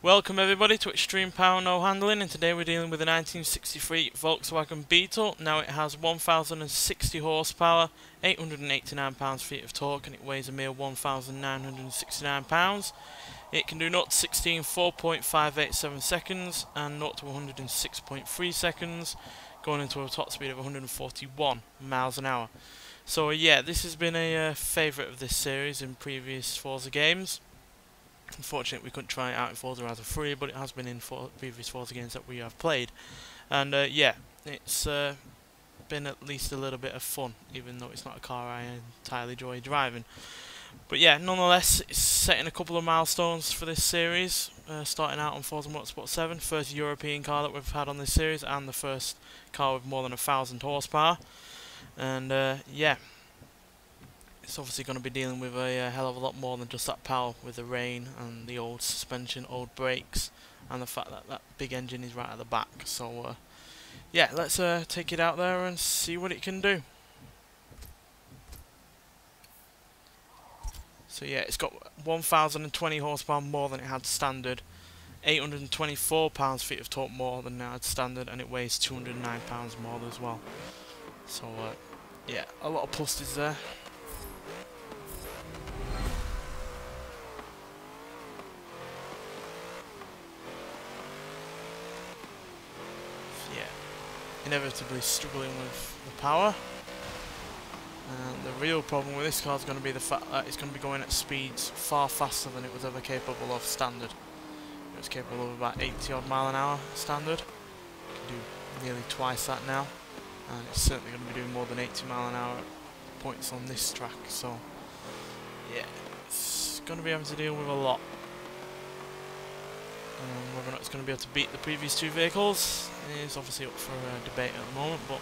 Welcome everybody to Extreme Power No Handling, and today we're dealing with a 1963 Volkswagen Beetle. Now it has 1060 horsepower, 889 pounds-feet of torque, and it weighs a mere 1969 pounds. It can do 0 to 16 4.587 seconds and 0 to 106.3 seconds, going into a top speed of 141 miles an hour. So yeah, this has been a favourite of this series in previous Forza games. Unfortunately, we couldn't try it out in Forza Horizon 3, but it has been in previous Forza games that we have played. And yeah, it's been at least a little bit of fun, even though it's not a car I entirely enjoy driving. But yeah, nonetheless, it's setting a couple of milestones for this series, starting out on Forza Motorsport 7, first European car that we've had on this series, and the first car with more than 1000 horsepower. And yeah, it's obviously going to be dealing with a hell of a lot more than just that power, with the rain and the old suspension, old brakes, and the fact that that big engine is right at the back. So yeah, let's take it out there and see what it can do. So yeah, it's got 1020 horsepower more than it had standard, 824 pounds-feet of torque more than it had standard, and it weighs 209 pounds more as well. So yeah, a lot of pluses there. Inevitably struggling with the power, and the real problem with this car is going to be the fact that it's going to be going at speeds far faster than it was ever capable of standard. It was capable of about 80 odd mile an hour standard. It can do nearly twice that now, and it's certainly going to be doing more than 80 mile an hour at points on this track. So yeah, it's going to be having to deal with a lot. Whether or not it's going to be able to beat the previous two vehicles is obviously up for debate at the moment, but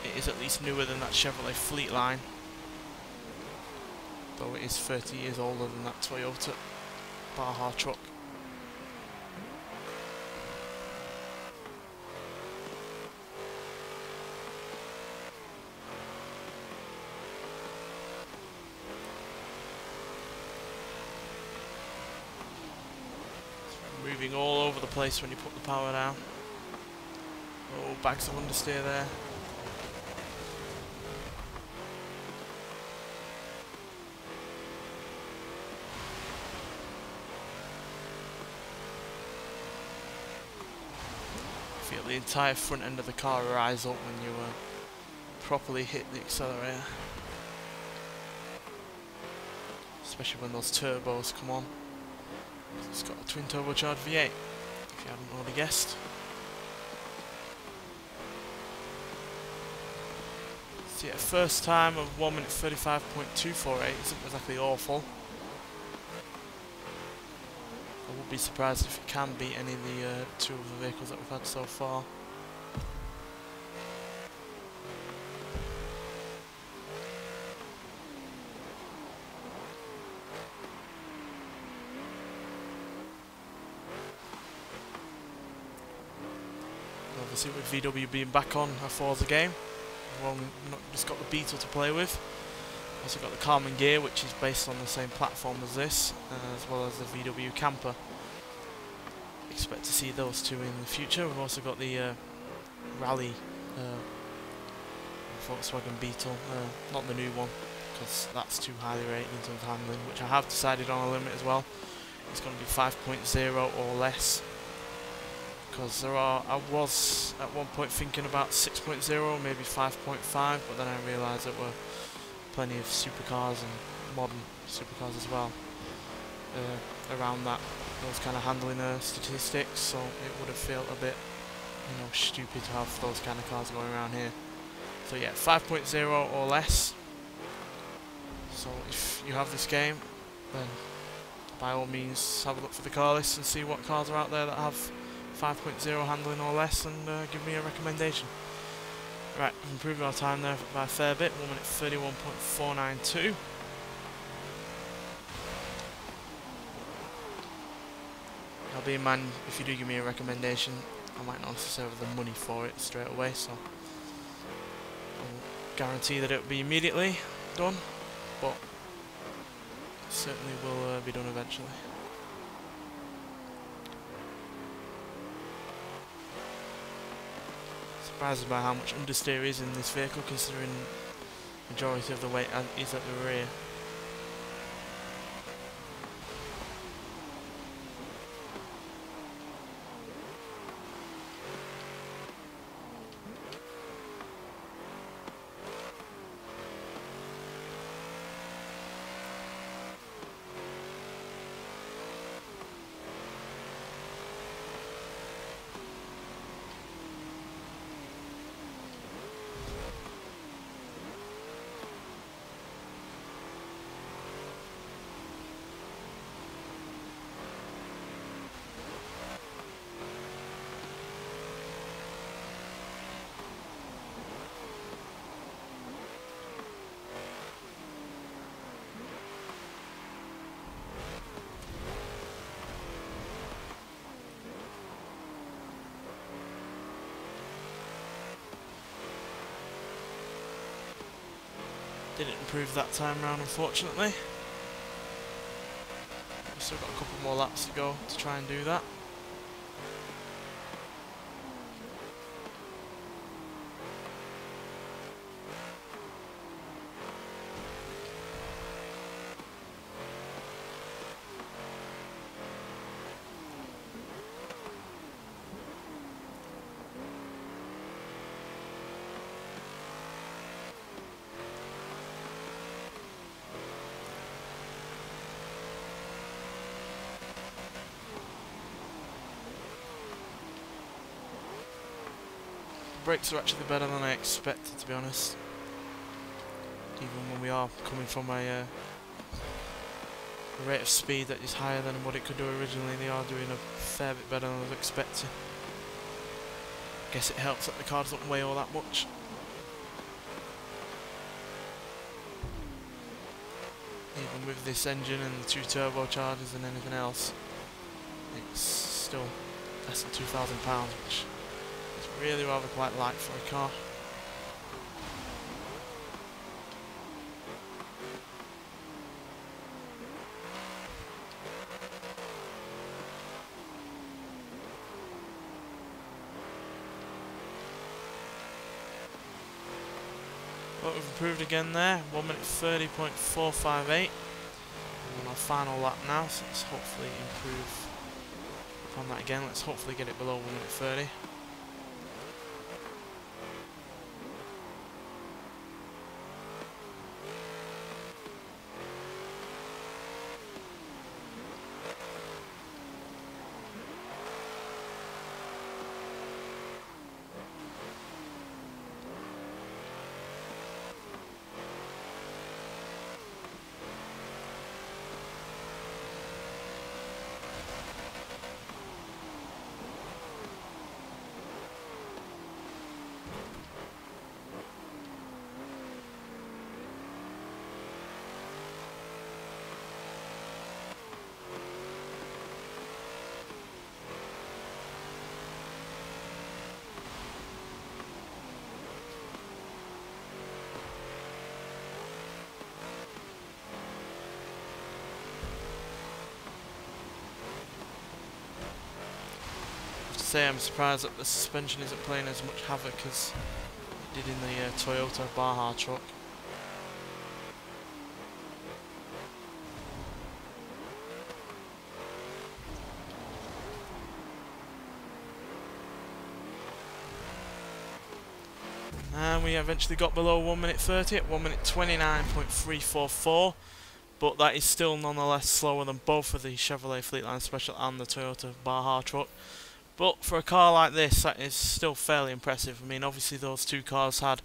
it is at least newer than that Chevrolet Fleetline, though it is 30 years older than that Toyota Baja truck. Moving all over the place when you put the power down. Oh, bags of understeer there. Feel the entire front end of the car rise up when you properly hit the accelerator. Especially when those turbos come on. It's got a twin turbocharged V8, if you haven't already guessed. So yeah, first time of 1 minute 35.248 isn't exactly awful. I would be surprised if it can beat any of the two other vehicles that we've had so far. Obviously, with VW being back on a Forza game, well, not just got the Beetle to play with. Also got the Carmen Gear, which is based on the same platform as this, as well as the VW Camper. Expect to see those two in the future. We've also got the Rally Volkswagen Beetle, not the new one, because that's too highly rated in terms of handling, which I have decided on a limit as well. It's going to be 5.0 or less. Because I was at one point thinking about 6.0, maybe 5.5, but then I realised there were plenty of supercars and modern supercars as well around those kind of handling statistics, so it would have felt a bit, you know, stupid to have those kind of cars going around here. So yeah, 5.0 or less. So if you have this game, then by all means have a look for the car list and see what cars are out there that have 5.0 handling or less, and give me a recommendation. Right, we've improved our time there by a fair bit, 1 minute 31.492. I'll be in mind, if you do give me a recommendation, I might not necessarily have the money for it straight away, so I'll guarantee that it'll be immediately done, but it certainly will be done eventually. surprised by how much understeer is in this vehicle, considering the majority of the weight is at the rear. Didn't improve that time round, unfortunately. We've still got a couple more laps to go to try and do that. Brakes are actually better than I expected, to be honest. Even when we are coming from a rate of speed that is higher than what it could do originally, they are doing a fair bit better than I was expecting. Guess it helps that the car doesn't weigh all that much. Even with this engine and the 2 turbochargers and anything else, it's still less than £2,000, which really rather quite light for a car. But we've improved again there, 1 minute 30.458. We're on our final lap now, so let's hopefully improve upon that again. Let's hopefully get it below 1 minute 30. Say I'm surprised that the suspension isn't playing as much havoc as it did in the Toyota Baja truck. And we eventually got below 1 minute 30 at 1 minute 29.344, but that is still nonetheless slower than both of the Chevrolet Fleetline Special and the Toyota Baja truck. But for a car like this, that is still fairly impressive. I mean, obviously those two cars had,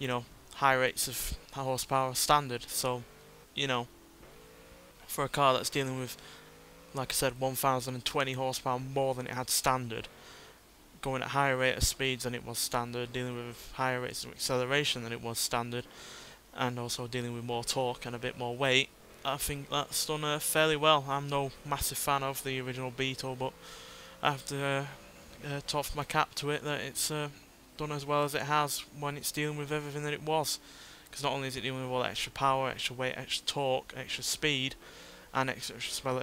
you know, high rates of horsepower standard. So, you know, for a car that's dealing with, like I said, 1,020 horsepower more than it had standard, going at higher rate of speeds than it was standard, dealing with higher rates of acceleration than it was standard, and also dealing with more torque and a bit more weight, I think that's done fairly well. I'm no massive fan of the original Beetle, but I have to toss my cap to it that it's done as well as it has when it's dealing with everything that it was. Because not only is it dealing with all that extra power, extra weight, extra torque, extra speed, and extra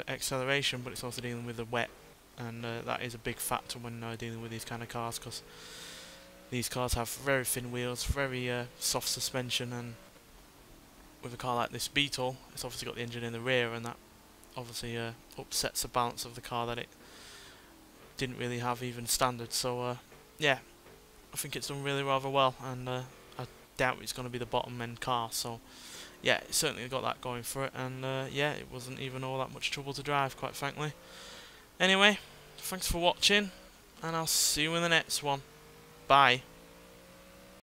acceleration, but it's also dealing with the wet, and that is a big factor when dealing with these kind of cars, because these cars have very thin wheels, very soft suspension, and with a car like this Beetle, it's obviously got the engine in the rear, and that obviously upsets the balance of the car that it didn't really have even standard. So yeah, I think it's done really rather well, and I doubt it's going to be the bottom end car. So yeah, it certainly got that going for it, and yeah, it wasn't even all that much trouble to drive, quite frankly. Anyway, thanks for watching, and I'll see you in the next one. Bye.